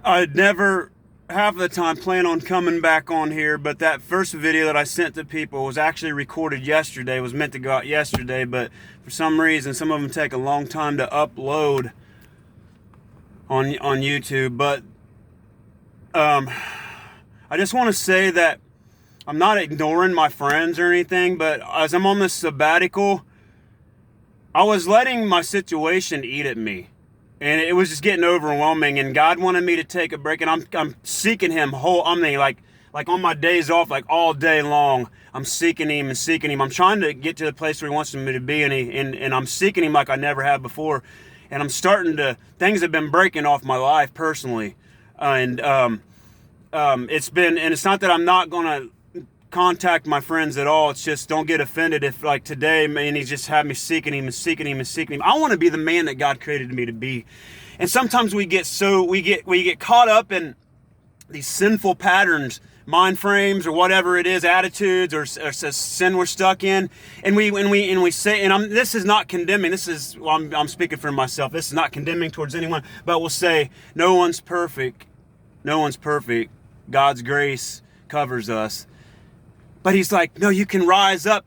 I'd never half of the time plan on coming back on here, but that first video that I sent to people was actually recorded yesterday, was meant to go out yesterday, but for some reason, some of them take a long time to upload on YouTube. But I just want to say that I'm not ignoring my friends or anything, but as I'm on this sabbatical, I was letting my situation eat at me. And it was just getting overwhelming, and God wanted me to take a break, and I'm seeking Him like on my days off, like all day long, I'm seeking Him and seeking Him. I'm trying to get to the place where He wants me to be, and I'm seeking Him like I never have before. And I'm starting to, things have been breaking off my life personally, and it's not that I'm not gonna contact my friends at all. It's just, don't get offended if, like today, man, He's just had me seeking Him and seeking Him and seeking Him. I want to be the man that God created me to be. And sometimes we get caught up in these sinful patterns, mind frames, or whatever it is, attitudes, or sin we're stuck in, and we say, and this is not condemning. This is, well, I'm speaking for myself. This is not condemning towards anyone, but we'll say, no one's perfect. No one's perfect. God's grace covers us. But He's like, no, you can rise up.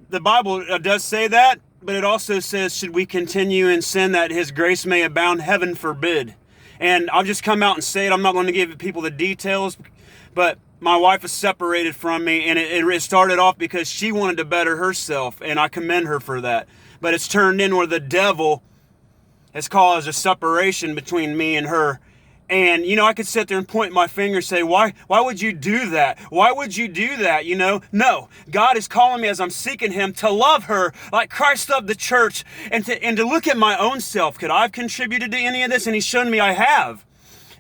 The Bible does say that, but it also says, should we continue in sin that His grace may abound? Heaven forbid. And I'll just come out and say it. I'm not going to give people the details, but my wife is separated from me, and it started off because she wanted to better herself, and I commend her for that. But it's turned in where the devil has caused a separation between me and her. And, I could sit there and point my finger and say, why would you do that? Why would you do that? No, God is calling me as I'm seeking Him to love her like Christ loved the church, and to look at my own self. Could I have contributed to any of this? And He's shown me I have.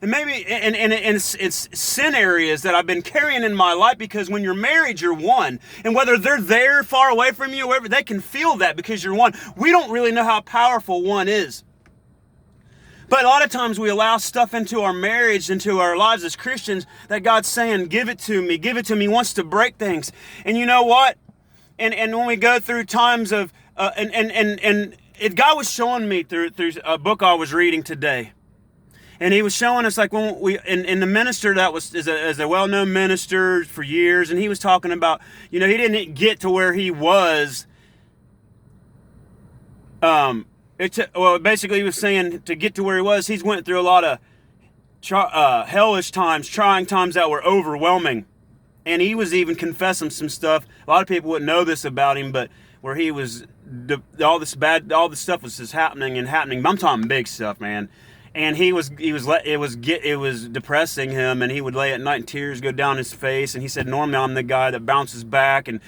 And maybe, and it's sin areas that I've been carrying in my life, because when you're married, you're one. And whether they're there far away from you, wherever, they can feel that because you're one. We don't really know how powerful one is. But a lot of times we allow stuff into our marriage, into our lives as Christians, that God's saying, give it to me, give it to me. He wants to break things. And you know what? And when we go through times of, God was showing me through a book I was reading today. And He was showing us, like, when and the minister that is a well-known minister for years, and he was talking about, he didn't get to where he was, basically he was saying to get to where he was, he's went through a lot of hellish times, trying times that were overwhelming. And he was even confessing some stuff. A lot of people wouldn't know this about him, but where he was, all this stuff was just happening. I'm talking big stuff, man. And it was depressing him, and he would lay at night and tears go down his face. And he said, normally I'm the guy that bounces back and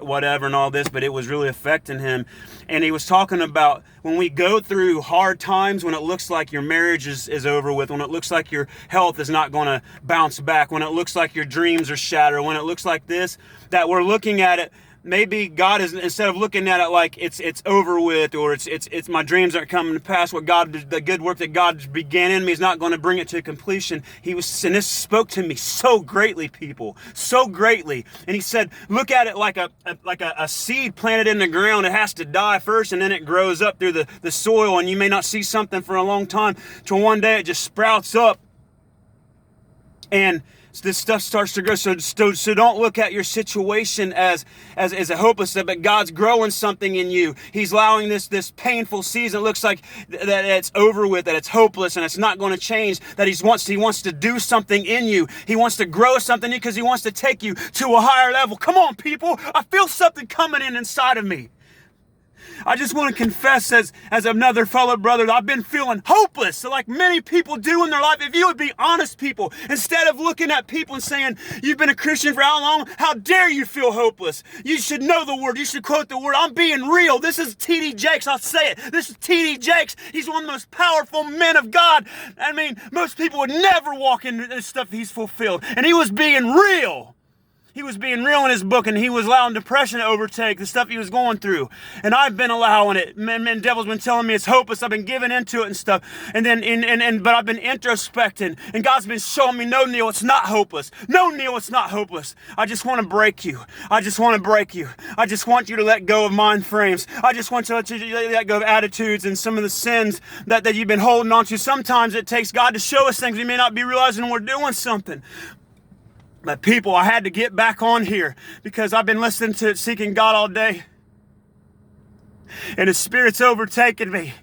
whatever and all this, but it was really affecting him. And he was talking about when we go through hard times, when it looks like your marriage is over with, when it looks like your health is not going to bounce back, when it looks like your dreams are shattered, when it looks like this, that we're looking at it. Maybe God is, instead of looking at it like it's over with, or it's my dreams aren't coming to pass, the good work that God began in me is not going to bring it to completion. And this spoke to me so greatly, people, so greatly. And He said, look at it like a seed planted in the ground. It has to die first, and then it grows up through the soil, and you may not see something for a long time till one day it just sprouts up. And this stuff starts to grow. So don't look at your situation as a hopeless, but God's growing something in you. He's allowing this painful season. It looks like that it's over with, that it's hopeless, and it's not going to change. That He wants to do something in you. He wants to grow something in you, because He wants to take you to a higher level. Come on, people. I feel something coming inside of me. I just want to confess as another fellow brother that I've been feeling hopeless, so like many people do in their life. If you would be honest, people, instead of looking at people and saying, you've been a Christian for how long? How dare you feel hopeless? You should know the Word. You should quote the Word. I'm being real. This is T.D. Jakes. I'll say it. This is T.D. Jakes. He's one of the most powerful men of God. I mean, most people would never walk into this stuff he's fulfilled. And he was being real. He was being real in his book, and he was allowing depression to overtake the stuff he was going through. And I've been allowing it. Man, devil's been telling me it's hopeless. I've been giving into it and stuff. And then, but I've been introspecting, and God's been showing me, no, Neil, it's not hopeless. No, Neil, it's not hopeless. I just want to break you. I just want to break you. I just want you to let go of mind frames. I just want to let you let go of attitudes and some of the sins that you've been holding on to. Sometimes it takes God to show us things we may not be realizing we're doing something. But people, I had to get back on here because I've been listening to Seeking God all day. And His Spirit's overtaken me.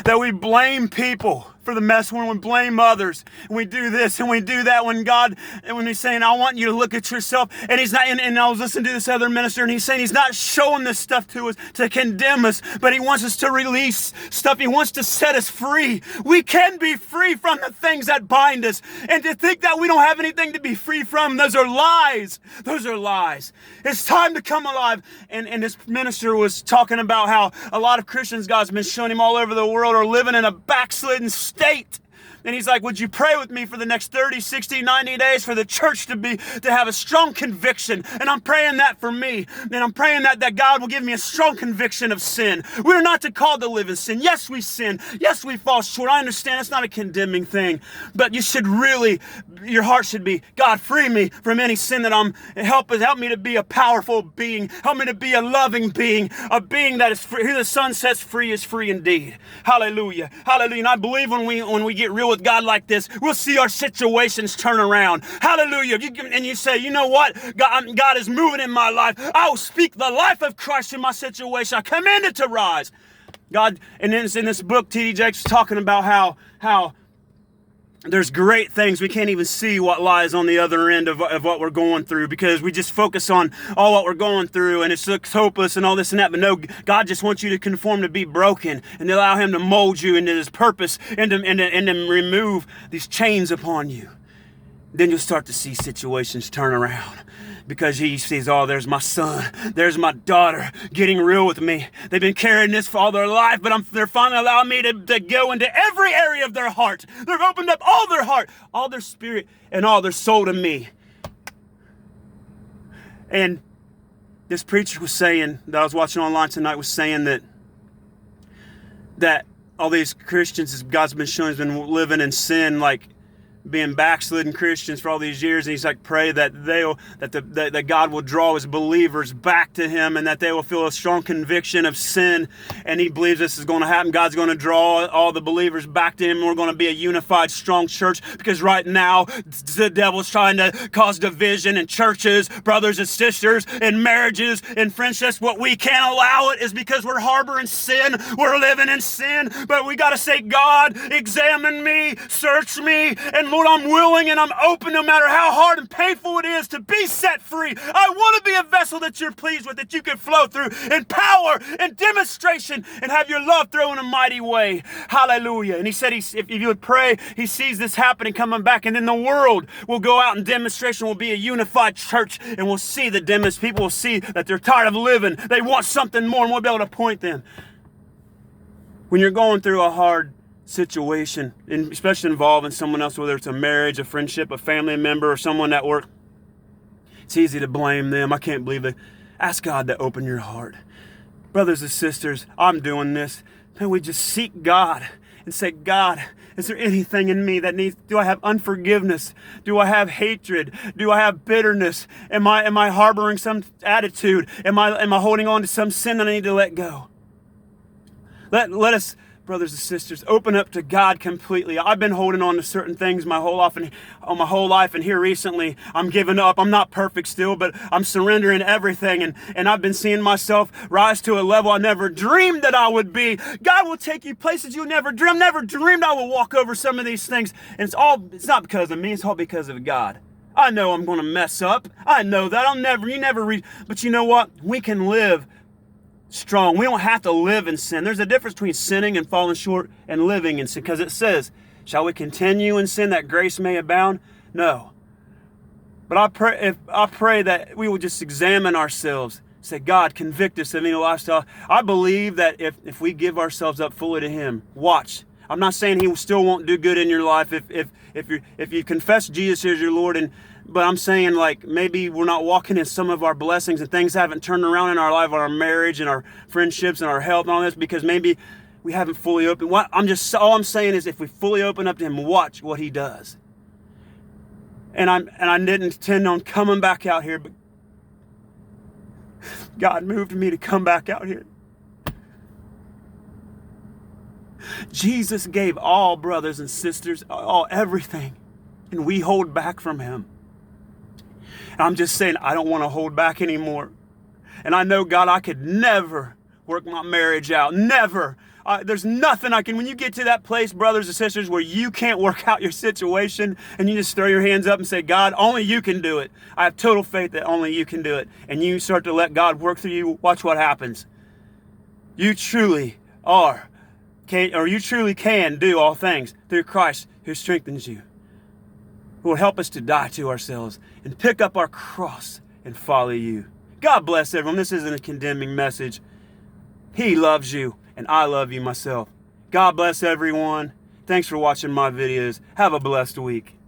That we blame people for the mess, when we blame others, and we do this and we do that, when God, and when He's saying, I want you to look at yourself, and He's not, and I was listening to this other minister, and he's saying He's not showing this stuff to us to condemn us, but He wants us to release stuff. He wants to set us free. We can be free from the things that bind us, and to think that we don't have anything to be free from, those are lies. Those are lies. It's time to come alive. And this minister was talking about how a lot of Christians, God's been showing him all over the world, are living in a backslidden state. And he's like, would you pray with me for the next 30, 60, 90 days for the church to have a strong conviction? And I'm praying that for me. And I'm praying that God will give me a strong conviction of sin. We're not to call to live in sin. Yes, we sin. Yes, we fall short. I understand it's not a condemning thing. But you should really, your heart should be, God, free me from any sin that help me to be a powerful being. Help me to be a loving being. A being that is free. Who the Son sets free is free indeed. Hallelujah. Hallelujah. And I believe when we get real with God like this, we'll see our situations turn around. Hallelujah. And you say, you know what? God is moving in my life. I will speak the life of Christ in my situation. I command it to rise. God, and in this book, T.D. Jakes is talking about how there's great things. We can't even see what lies on the other end of what we're going through, because we just focus on all what we're going through, and it looks hopeless and all this and that. But no, God just wants you to conform, to be broken, and to allow Him to mold you into His purpose, and to remove these chains upon you. Then you'll start to see situations turn around. Because He sees, oh, there's my son, there's my daughter getting real with me. They've been carrying this for all their life, but they're finally allowing me to go into every area of their heart. They've opened up all their heart, all their spirit, and all their soul to me. And this preacher was saying, that I was watching online tonight, was saying that all these Christians, as God's been showing, has been living in sin, like being backslidden Christians for all these years, and he's like, pray that that God will draw His believers back to Him, and that they will feel a strong conviction of sin. And he believes this is going to happen. God's going to draw all the believers back to Him, and we're going to be a unified, strong church. Because right now, the devil's trying to cause division in churches, brothers and sisters, in marriages, in friendships. What we can't allow it is because we're harboring sin. We're living in sin. But we got to say, God, examine me, search me, and Lord, I'm willing and I'm open, no matter how hard and painful it is, to be set free. I want to be a vessel that You're pleased with, that You can flow through in power and demonstration, and have Your love thrown in a mighty way. Hallelujah. And he said, if you would pray, He sees this happening, coming back, and then the world will go out in demonstration, will be a unified church, and we'll see the people will see that they're tired of living. They want something more, and we'll be able to point them. When you're going through a hard situation, and especially involving someone else, whether it's a marriage, a friendship, a family member, or someone at work, it's easy to blame them. I can't believe it. Ask God to open your heart. Brothers and sisters, I'm doing this. Can we just seek God and say, God, is there anything in me that do I have unforgiveness? Do I have hatred? Do I have bitterness? Am I harboring some attitude? Am I holding on to some sin that I need to let go? Let us, brothers and sisters, open up to God completely. I've been holding on to certain things my whole life, and here recently I'm giving up. I'm not perfect still, but I'm surrendering everything, and I've been seeing myself rise to a level I never dreamed that I would be. God will take you places you never dreamed. Never dreamed I would walk over some of these things, and it's not because of me. It's all because of God. I know I'm going to mess up. I know that. But you know what? We can live strong. We don't have to live in sin. There's a difference between sinning and falling short and living in sin, because it says, shall we continue in sin that grace may abound? No. But I pray that we will just examine ourselves, say, God, convict us of any lifestyle. I believe that if we give ourselves up fully to Him, watch. I'm not saying He still won't do good in your life if you confess Jesus as your Lord, and But I'm saying, like, maybe we're not walking in some of our blessings and things haven't turned around in our life, our marriage and our friendships and our health and all this, because maybe we haven't fully opened. All I'm saying is, if we fully open up to him, watch what he does. And I didn't intend on coming back out here, but God moved me to come back out here. Jesus gave all brothers and sisters, all everything, and we hold back from him. And I'm just saying, I don't want to hold back anymore. And I know, God, I could never work my marriage out. Never. There's nothing I can. When you get to that place, brothers and sisters, where you can't work out your situation and you just throw your hands up and say, God, only you can do it. I have total faith that only you can do it. And you start to let God work through you. Watch what happens. You truly you truly can do all things through Christ who strengthens you, who will help us to die to ourselves and pick up our cross and follow you. God bless everyone. This isn't a condemning message. He loves you, and I love you myself. God bless everyone. Thanks for watching my videos. Have a blessed week.